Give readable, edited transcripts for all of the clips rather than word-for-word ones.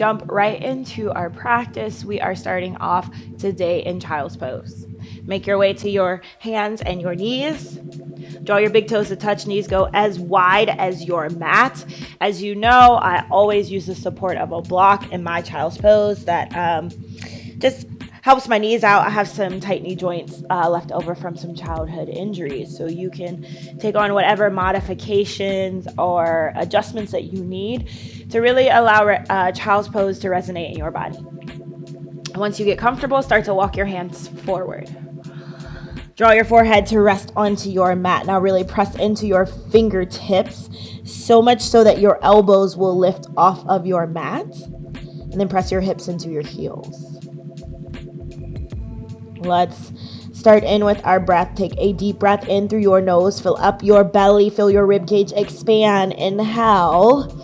jump right into our practice. We are starting off today in child's pose. Make your way to your hands and your knees. Draw your big toes to touch, knees go as wide as your mat. As you know, I always use the support of a block in my child's pose that just helps my knees out. I have some tight knee joints left over from some childhood injuries. So you can take on whatever modifications or adjustments that you need to really allow child's pose to resonate in your body. Once you get comfortable, start to walk your hands forward. Draw your forehead to rest onto your mat. Now really press into your fingertips, so much so that your elbows will lift off of your mat. And then press your hips into your heels. Let's start in with our breath. Take a deep breath in through your nose. Fill up your belly. Feel your rib cage expand. Inhale.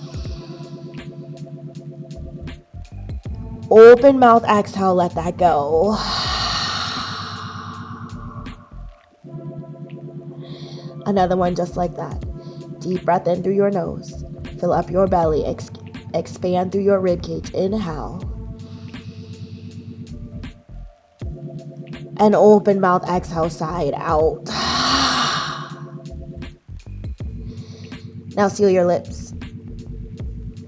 Open mouth. Exhale. Let that go. Another one just like that. Deep breath in through your nose. Fill up your belly. Expand through your rib cage. Inhale. And open mouth. Exhale. Side out. Now seal your lips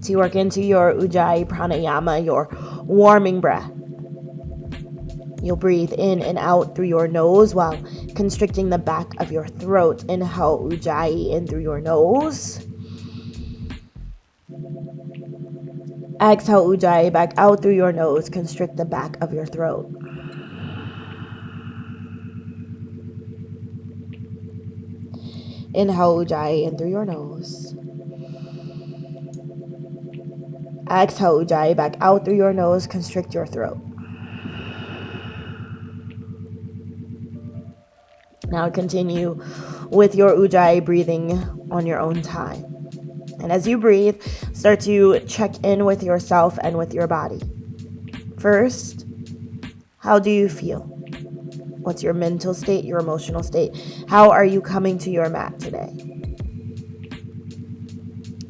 to work into your Ujjayi Pranayama, your warming breath. You'll breathe in and out through your nose while constricting the back of your throat. Inhale Ujjayi in through your nose. Exhale Ujjayi back out through your nose. Constrict the back of your throat. Inhale Ujjayi in through your nose. Exhale Ujjayi back out through your nose. Constrict your throat. Now continue with your Ujjayi breathing on your own time. And as you breathe, start to check in with yourself and with your body. First, how do you feel? What's your mental state, your emotional state? How are you coming to your mat today?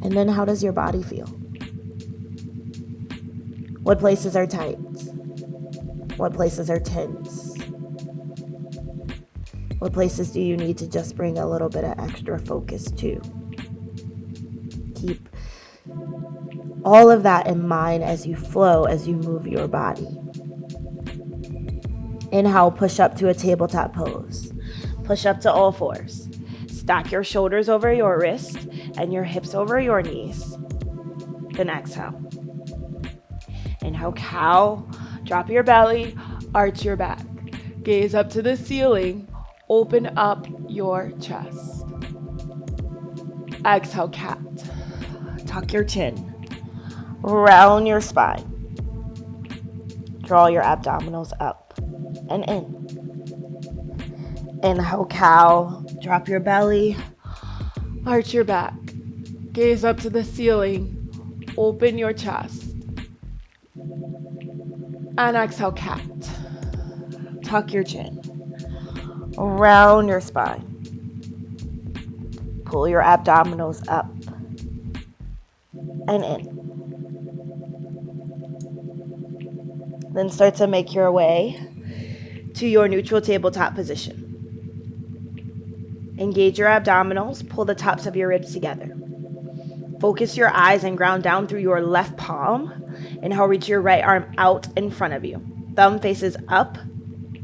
And then how does your body feel? What places are tight? What places are tense? What places do you need to just bring a little bit of extra focus to? Keep all of that in mind as you flow, as you move your body. Inhale, push up to a tabletop pose. Push up to all fours. Stack your shoulders over your wrist and your hips over your knees. Then exhale. Inhale, cow. Drop your belly, arch your back. Gaze up to the ceiling. Open up your chest. Exhale, cat. Tuck your chin. Round your spine. Draw your abdominals up and in. Inhale, cow. Drop your belly. Arch your back. Gaze up to the ceiling. Open your chest. And exhale, cat. Tuck your chin. Round your spine. Pull your abdominals up and in. Then start to make your way to your neutral tabletop position. Engage your abdominals. Pull the tops of your ribs together. Focus your eyes and ground down through your left palm. Inhale, reach your right arm out in front of you. Thumb faces up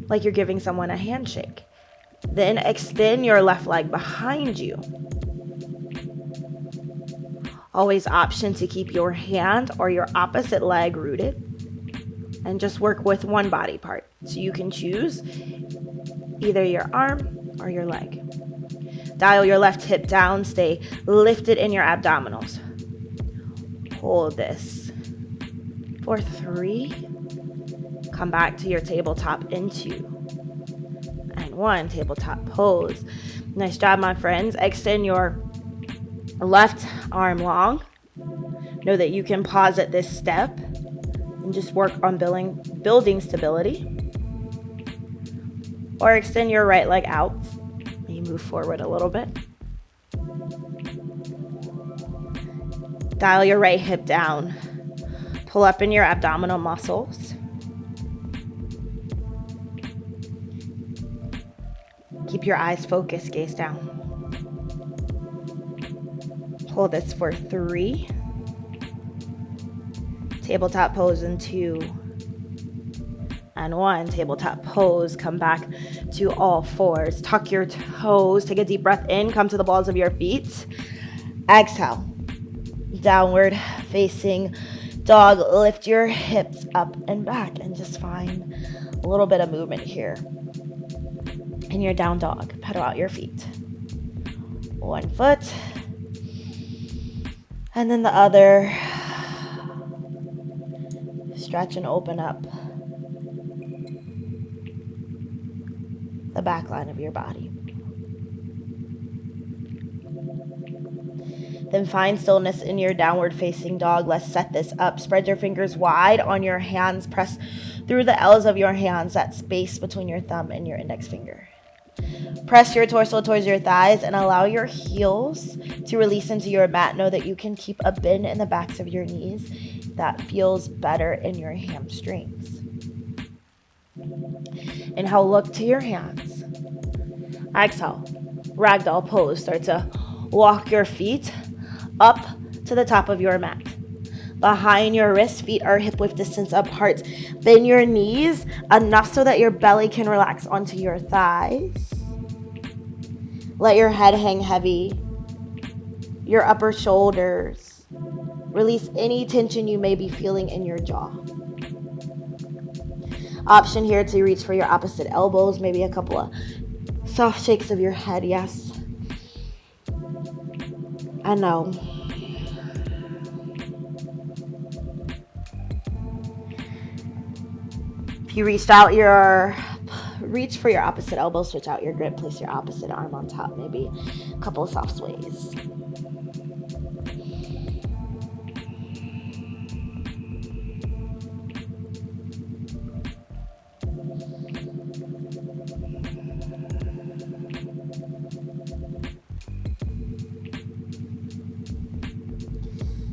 like you're giving someone a handshake. Then extend your left leg behind you. Always option to keep your hand or your opposite leg rooted and just work with one body part. So you can choose either your arm or your leg. Dial your left hip down. Stay lifted in your abdominals. Hold this for 3. Come back to your tabletop in 2. 1, tabletop pose. Nice job, my friends. Extend your left arm long. Know that you can pause at this step and just work on building stability. Or extend your right leg out. You move forward a little bit. Dial your right hip down. Pull up in your abdominal muscles. Keep your eyes focused, gaze down. Hold this for 3. Tabletop pose in 2 and 1. Tabletop pose. Come back to all fours. Tuck your toes. Take a deep breath in. Come to the balls of your feet. Exhale. Downward facing dog. Lift your hips up and back and just find a little bit of movement here. In your down dog, pedal out your feet. 1 foot. And then the other. Stretch and open up the back line of your body. Then find stillness in your downward facing dog. Let's set this up. Spread your fingers wide on your hands. Press through the L's of your hands, that space between your thumb and your index finger. Press your torso towards your thighs and allow your heels to release into your mat. Know that you can keep a bend in the backs of your knees. That feels better in your hamstrings. Inhale, look to your hands. Exhale, ragdoll pose. Start to walk your feet up to the top of your mat. Behind your wrists, feet are hip width distance apart. Bend your knees enough so that your belly can relax onto your thighs. Let your head hang heavy. Your upper shoulders. Release any tension you may be feeling in your jaw. Option here to reach for your opposite elbows. Maybe a couple of soft shakes of your head. Yes. I know. If you reach for your opposite elbow, switch out your grip, place your opposite arm on top, maybe a couple of soft sways.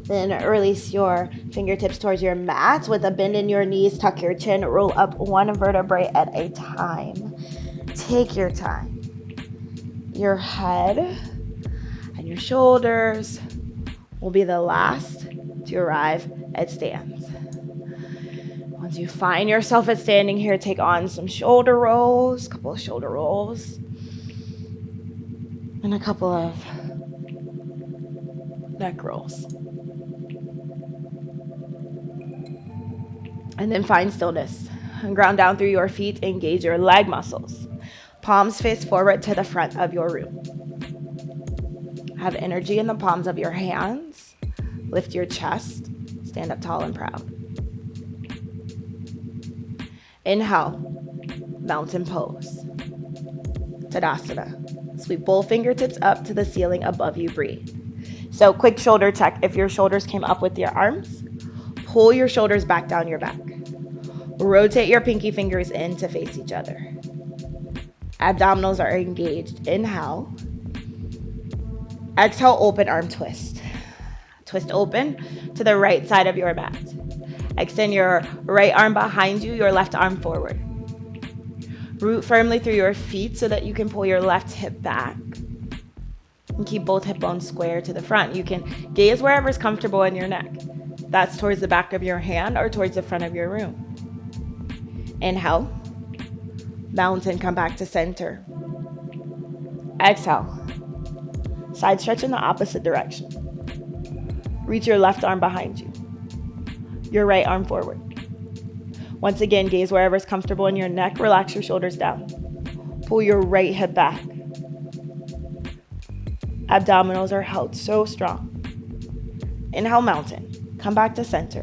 Then release your fingertips towards your mat with a bend in your knees. Tuck your chin. Roll up 1 vertebrae at a time. Take your time. Your head and your shoulders will be the last to arrive at stands. Once you find yourself at standing here, take on some shoulder rolls, a couple of shoulder rolls, and a couple of neck rolls. And then find stillness. And ground down through your feet. Engage your leg muscles. Palms face forward to the front of your room. Have energy in the palms of your hands. Lift your chest. Stand up tall and proud. Inhale. Mountain pose. Tadasana. Sweep both fingertips up to the ceiling above you. Breathe. So quick shoulder check. If your shoulders came up with your arms, pull your shoulders back down your back. Rotate your pinky fingers in to face each other. Abdominals are engaged. Inhale. Exhale, open arm twist. Twist open to the right side of your mat. Extend your right arm behind you, your left arm forward. Root firmly through your feet so that you can pull your left hip back. And keep both hip bones square to the front. You can gaze wherever is comfortable in your neck. That's towards the back of your hand or towards the front of your room. Inhale. Mountain, come back to center. Exhale. Side stretch in the opposite direction. Reach your left arm behind you. Your right arm forward. Once again, gaze wherever is comfortable in your neck. Relax your shoulders down. Pull your right hip back. Abdominals are held so strong. Inhale, mountain. Come back to center.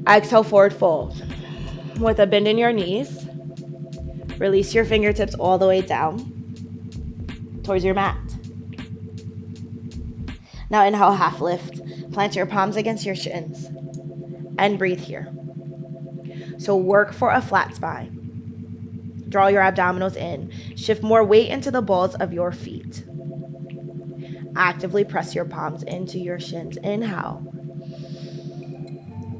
Exhale, forward fold. With a bend in your knees, release your fingertips all the way down towards your mat. Now inhale, half lift. Plant your palms against your shins and breathe here. So work for a flat spine. Draw your abdominals in. Shift more weight into the balls of your feet. Actively press your palms into your shins. Inhale.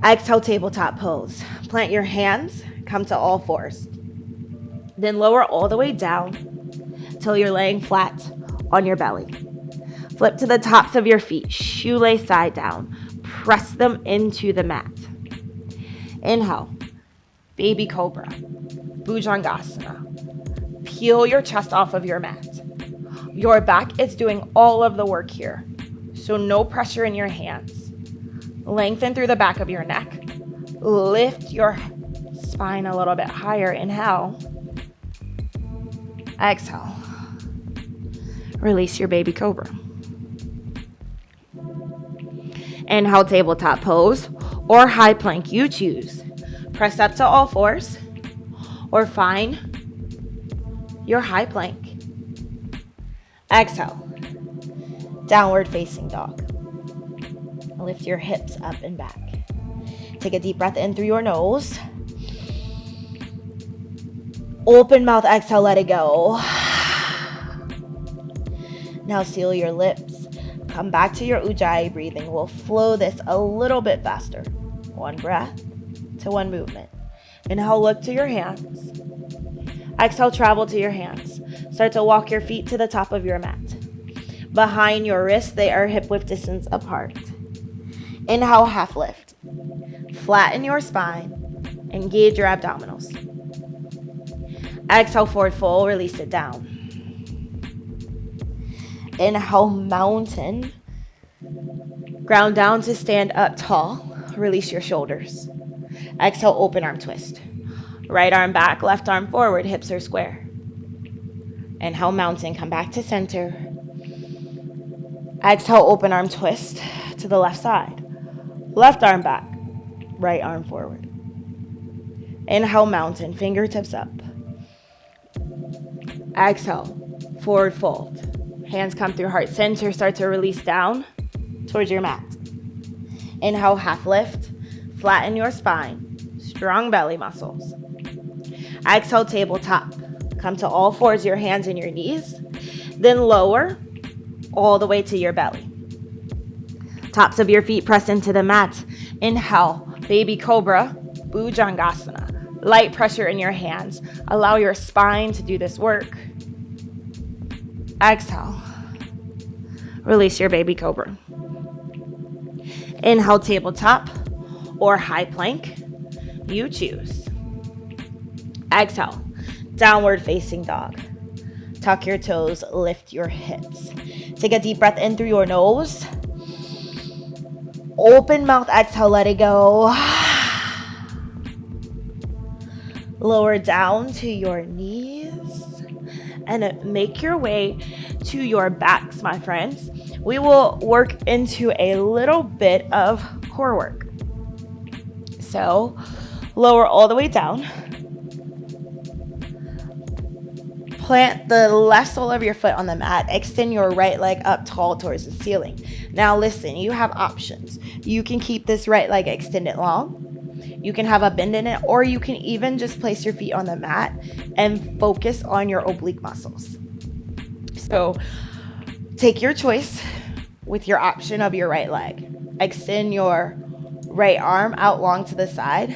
Exhale, tabletop pose. Plant your hands, come to all fours. Then lower all the way down till you're laying flat on your belly. Flip to the tops of your feet, shoelace side down. Press them into the mat. Inhale, baby cobra, bhujangasana. Peel your chest off of your mat. Your back is doing all of the work here, so no pressure in your hands. Lengthen through the back of your neck. Lift your spine a little bit higher. Inhale. Exhale. Release your baby cobra. Inhale, tabletop pose or high plank, you choose. Press up to all fours or find your high plank. Exhale, downward facing dog. Lift your hips up and back. Take a deep breath in through your nose. Open mouth, exhale, let it go. Now seal your lips. Come back to your Ujjayi breathing. We'll flow this a little bit faster. One breath to one movement. Inhale, look to your hands. Exhale, travel to your hands. Start to walk your feet to the top of your mat. Behind your wrists, they are hip width distance apart. Inhale, half lift. Flatten your spine. Engage your abdominals. Exhale, forward fold, release it down. Inhale, mountain. Ground down to stand up tall. Release your shoulders. Exhale, open arm twist. Right arm back, left arm forward, hips are square. Inhale, mountain, come back to center. Exhale, open arm twist to the left side. Left arm back, right arm forward. Inhale, mountain, fingertips up. Exhale, forward fold. Hands come through heart center, start to release down towards your mat. Inhale, half lift, flatten your spine, strong belly muscles. Exhale, tabletop. Come to all fours, your hands and your knees. Then lower all the way to your belly. Tops of your feet press into the mat. Inhale, baby cobra, bhujangasana. Light pressure in your hands. Allow your spine to do this work. Exhale. Release your baby cobra. Inhale, tabletop or high plank. You choose. Exhale, downward facing dog. Tuck your toes, lift your hips. Take a deep breath in through your nose. Open mouth, exhale, let it go. Lower down to your knees and make your way to your backs, my friends. We will work into a little bit of core work. So lower all the way down. Plant the left sole of your foot on the mat. Extend your right leg up tall towards the ceiling. Now listen, you have options. You can keep this right leg extended long. You can have a bend in it, or you can even just place your feet on the mat and focus on your oblique muscles. So take your choice with your option of your right leg. Extend your right arm out long to the side.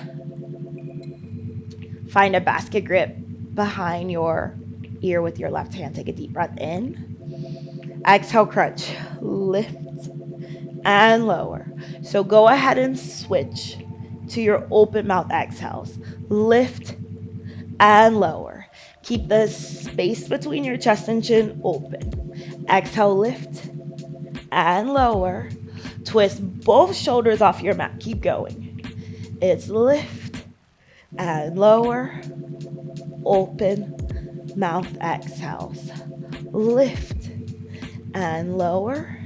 Find a basket grip behind your ear with your left hand. Take a deep breath in. Exhale, crunch. Lift and lower. So go ahead and switch to your open mouth exhales. Lift and lower. Keep the space between your chest and chin open. Exhale, lift and lower. Twist both shoulders off your mat. Keep going. It's lift and lower. Open mouth exhales. Lift and lower.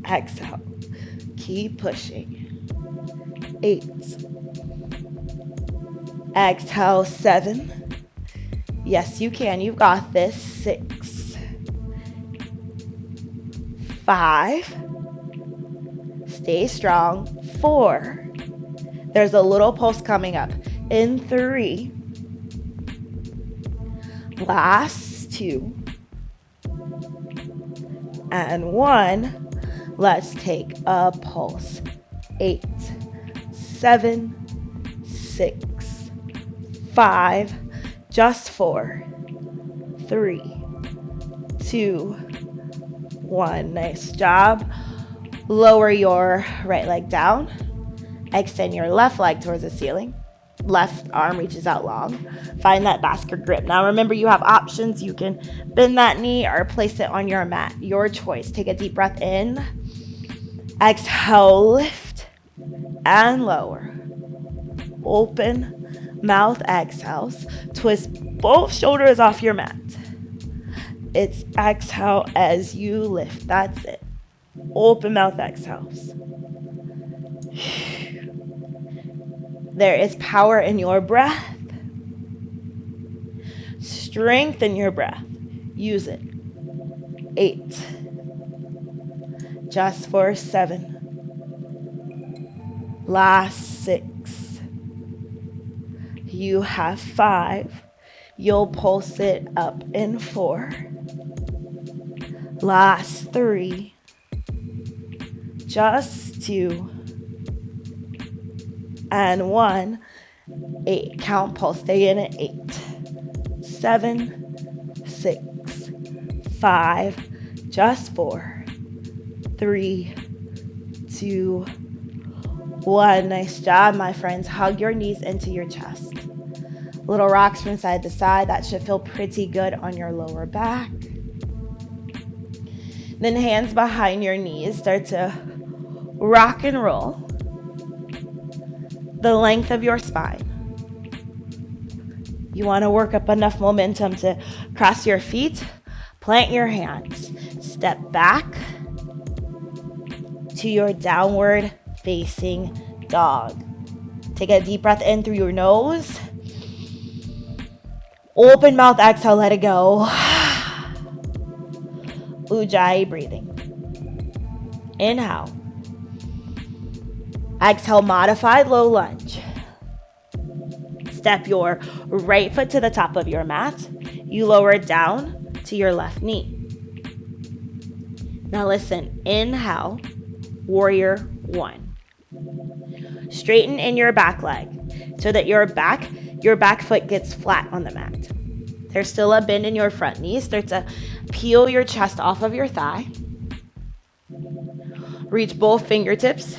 Exhale. Keep pushing. 8. Exhale, 7. Yes, you can. You've got this. 6. 5. Stay strong. 4. There's a little pulse coming up. In 3. Last 2. And 1. Let's take a pulse. 8. 7, 6, 5, just 4, 3, 2, 1. Nice job. Lower your right leg down. Extend your left leg towards the ceiling. Left arm reaches out long. Find that basket grip. Now remember, you have options. You can bend that knee or place it on your mat. Your choice. Take a deep breath in. Exhale, lift and lower. Open mouth exhales. Twist both shoulders off your mat. It's exhale as you lift. That's it. Open mouth exhales. There is power in your breath. Strength in your breath. Use it. 8. Just for 7. Last 6. You have 5. You'll pulse it up in 4. Last 3. Just 2. And 1. 8. Count, pulse, stay in at 8. 7, 6, 5, just 4, 3, 2, 1. Nice job, my friends. Hug your knees into your chest. Little rocks from side to side. That should feel pretty good on your lower back. Then hands behind your knees. Start to rock and roll the length of your spine. You want to work up enough momentum to cross your feet, plant your hands, step back to your downward facing dog. Take a deep breath in through your nose. Open mouth, exhale, let it go. Ujjayi breathing. Inhale. Exhale, modified low lunge. Step your right foot to the top of your mat. You lower it down to your left knee. Now listen, inhale, warrior 1. Straighten in your back leg so that your back foot gets flat on the mat. There's still a bend in your front knee. Start to peel your chest off of your thigh. Reach both fingertips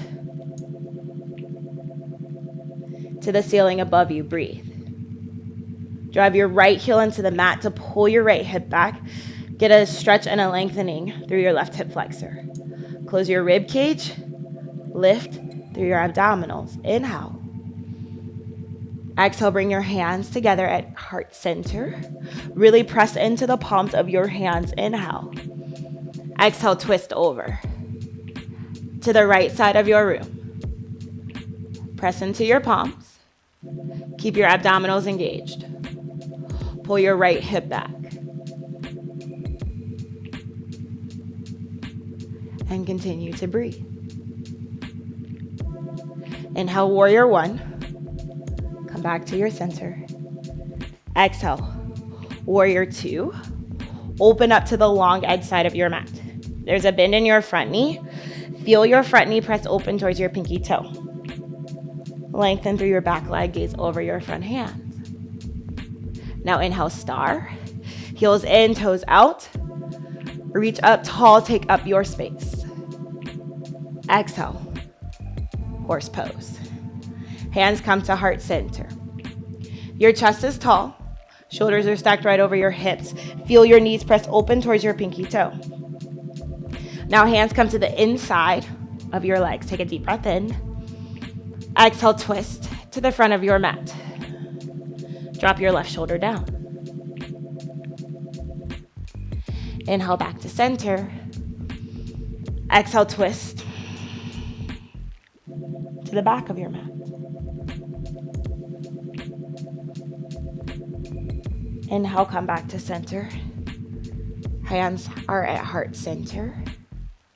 to the ceiling above you. Breathe. Drive your right heel into the mat to pull your right hip back. Get a stretch and a lengthening through your left hip flexor. Close your rib cage. Lift through your abdominals. Inhale. Exhale, bring your hands together at heart center. Really press into the palms of your hands. Inhale. Exhale, twist over to the right side of your room. Press into your palms. Keep your abdominals engaged. Pull your right hip back. And continue to breathe. Inhale, warrior 1. Come back to your center. Exhale, warrior 2. Open up to the long edge side of your mat. There's a bend in your front knee. Feel your front knee press open towards your pinky toe. Lengthen through your back leg, gaze over your front hands. Now inhale, star. Heels in, toes out. Reach up tall, take up your space. Exhale, horse pose. Hands come to heart center. Your chest is tall. Shoulders are stacked right over your hips. Feel your knees press open towards your pinky toe. Now hands come to the inside of your legs. Take a deep breath in. Exhale, twist to the front of your mat. Drop your left shoulder down. Inhale, back to center. Exhale, twist to the back of your mat. Inhale, come back to center. Hands are at heart center.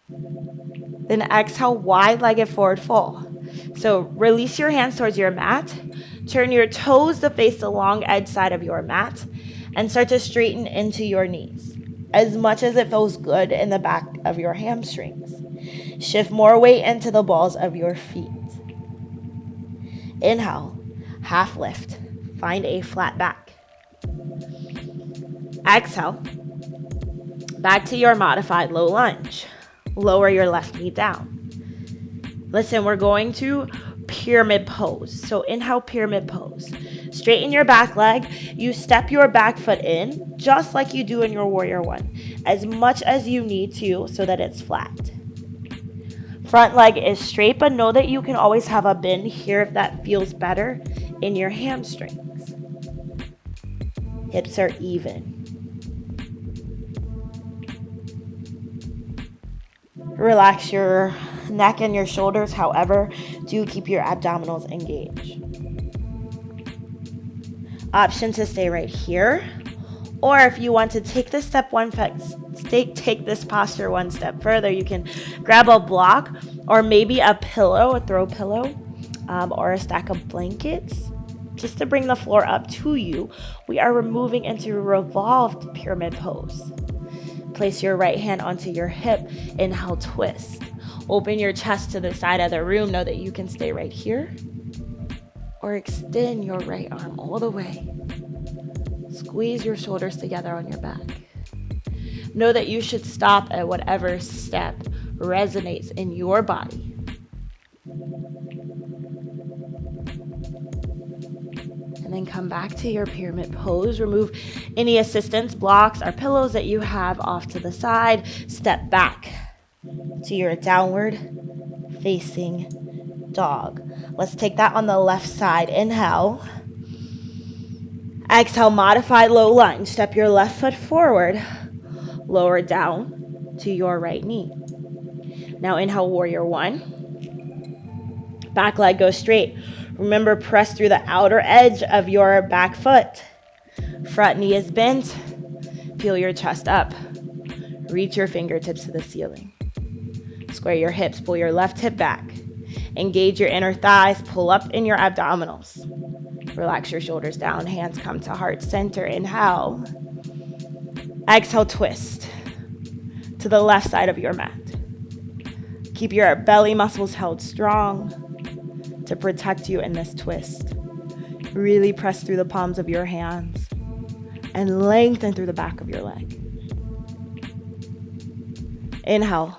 Then exhale, wide-legged forward fold. So release your hands towards your mat. Turn your toes to face the long edge side of your mat and start to straighten into your knees as much as it feels good in the back of your hamstrings. Shift more weight into the balls of your feet. Inhale, half lift. Find a flat back. Exhale, back to your modified low lunge. Lower your left knee down. Listen, we're going to pyramid pose. So inhale, pyramid pose. Straighten your back leg. You step your back foot in, just like you do in your warrior one, as much as you need to so that it's flat. Front leg is straight, but know that you can always have a bend here if that feels better in your hamstrings. Hips are even. Relax your neck and your shoulders. However, do keep your abdominals engaged. Option to stay right here. Or if you want to take this take this posture one step further, you can grab a block or maybe a pillow, a throw pillow, or a stack of blankets, just to bring the floor up to you. We are moving into a revolved pyramid pose. Place your right hand onto your hip. Inhale, twist. Open your chest to the side of the room. Know that you can stay right here or extend your right arm all the way. Squeeze your shoulders together on your back. Know that you should stop at whatever step resonates in your body. And then come back to your pyramid pose. Remove any assistance, blocks, or pillows that you have off to the side. Step back to your downward facing dog. Let's take that on the left side. Inhale. Exhale, modified low lunge. Step your left foot forward. Lower down to your right knee. Now inhale, warrior one. Back leg goes straight. Remember, press through the outer edge of your back foot. Front knee is bent. Peel your chest up. Reach your fingertips to the ceiling. Square your hips. Pull your left hip back. Engage your inner thighs. Pull up in your abdominals. Relax your shoulders down. Hands come to heart center. Inhale. Exhale, twist to the left side of your mat. Keep your belly muscles held strong to protect you in this twist. Really press through the palms of your hands and lengthen through the back of your leg. Inhale,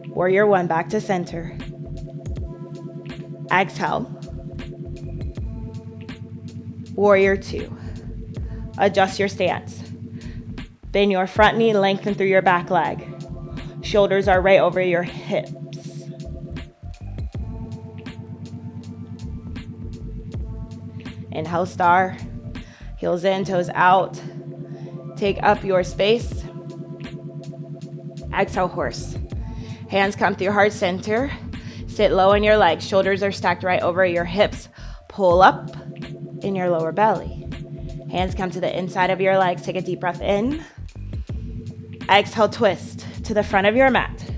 warrior one, back to center. Exhale, warrior two. Adjust your stance. Bend your front knee, lengthen through your back leg. Shoulders are right over your hips. Inhale, star. Heels in, toes out. Take up your space. Exhale, horse. Hands come through heart center. Sit low in your legs. Shoulders are stacked right over your hips. Pull up in your lower belly. Hands come to the inside of your legs. Take a deep breath in. Exhale, twist to the front of your mat.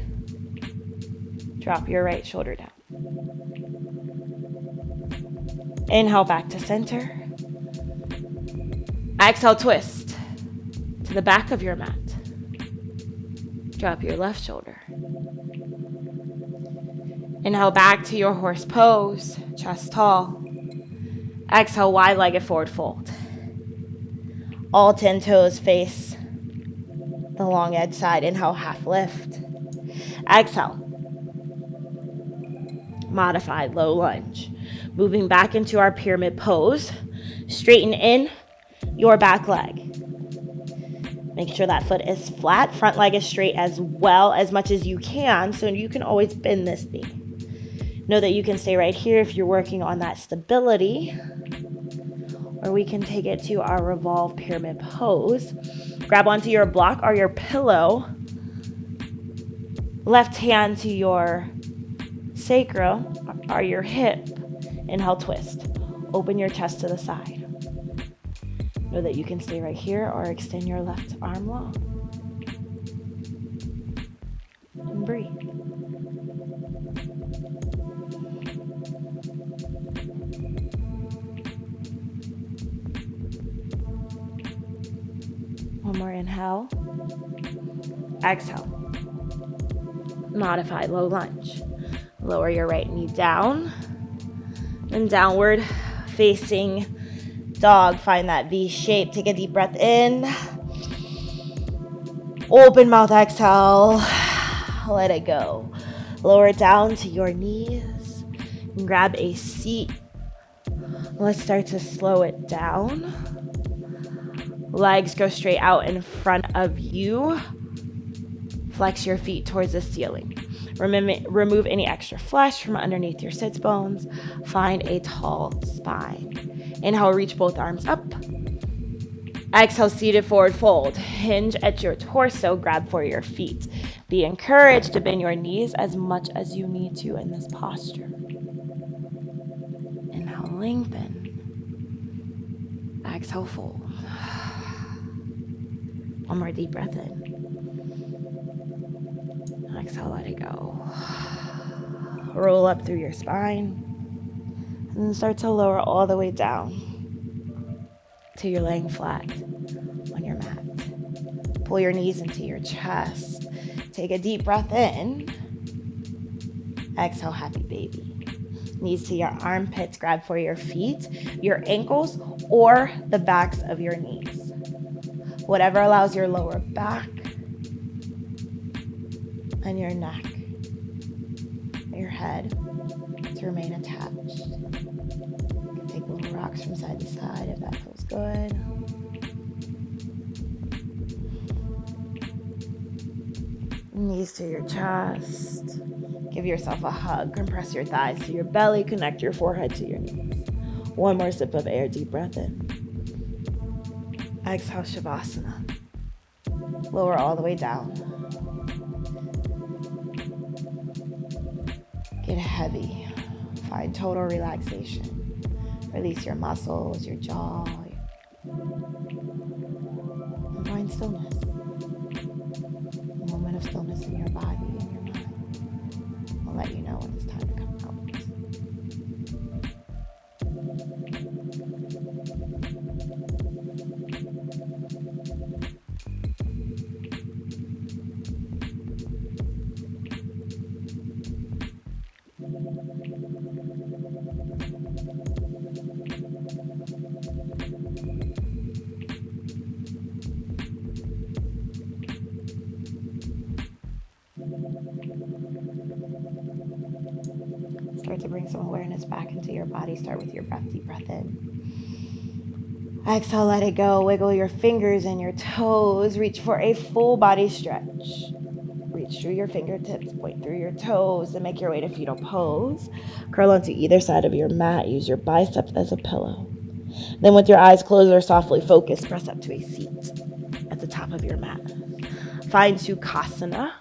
Drop your right shoulder down. Inhale, back to center. Exhale, twist to the back of your mat. Drop your left shoulder. Inhale, back to your horse pose, chest tall. Exhale, wide-legged forward fold. All 10 toes face the long edge side. Inhale, half lift. Exhale, modified low lunge. Moving back into our pyramid pose. Straighten in your back leg. Make sure that foot is flat. Front leg is straight as well, as much as you can, so you can always bend this knee. Know that you can stay right here if you're working on that stability, or we can take it to our revolved pyramid pose. Grab onto your block or your pillow. Left hand to your sacrum or your hip. Inhale, twist. Open your chest to the side. Know that you can stay right here or extend your left arm long. And breathe. One more inhale. Exhale. Modify low lunge. Lower your right knee down. And downward facing dog. Find that V shape. Take a deep breath in. Open mouth, exhale. Let it go. Lower it down to your knees. And grab a seat. Let's start to slow it down. Legs go straight out in front of you. Flex your feet towards the ceiling. Remove any extra flesh from underneath your sits bones. Find a tall spine. Inhale, reach both arms up. Exhale, seated forward fold. Hinge at your torso, grab for your feet. Be encouraged to bend your knees as much as you need to in this posture. Inhale, lengthen. Exhale, fold. One more deep breath in. Exhale, let it go. Roll up through your spine. And then start to lower all the way down till you're laying flat on your mat. Pull your knees into your chest. Take a deep breath in. Exhale, happy baby. Knees to your armpits. Grab for your feet, your ankles, or the backs of your knees. Whatever allows your lower back and your neck, your head to remain attached. You can take little rocks from side to side if that feels good. Knees to your chest. Give yourself a hug. Compress your thighs to your belly. Connect your forehead to your knees. One more sip of air. Deep breath in. Exhale, Shavasana. Lower all the way down. Get heavy. Find total relaxation. Release your muscles, your jaw. And find stillness. A moment of stillness in your body and your mind. I'll let you know when it's time to come out. Start to bring some awareness back into your body. Start with your breath. Deep breath in. Exhale, let it go. Wiggle your fingers and your toes. Reach for a full body stretch. Reach through your fingertips, point through your toes, and make your way to fetal pose. Curl onto either side of your mat. Use your biceps as a pillow. Then with your eyes closed or softly focused, press up to a seat at the top of your mat. Find Sukhasana.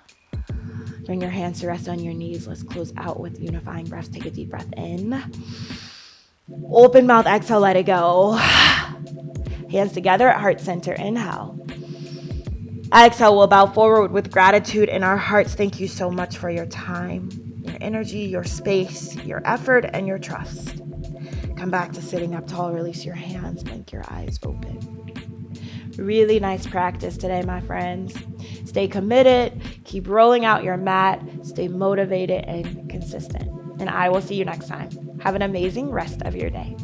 Bring your hands to rest on your knees. Let's close out with unifying breaths. Take a deep breath in. Open mouth, exhale, let it go. Hands together at heart center, inhale. Exhale, we'll bow forward with gratitude in our hearts. Thank you so much for your time, your energy, your space, your effort, and your trust. Come back to sitting up tall. Release your hands. Blink your eyes open. Really nice practice today, my friends. Stay committed. Keep rolling out your mat. Stay motivated and consistent. And I will see you next time. Have an amazing rest of your day.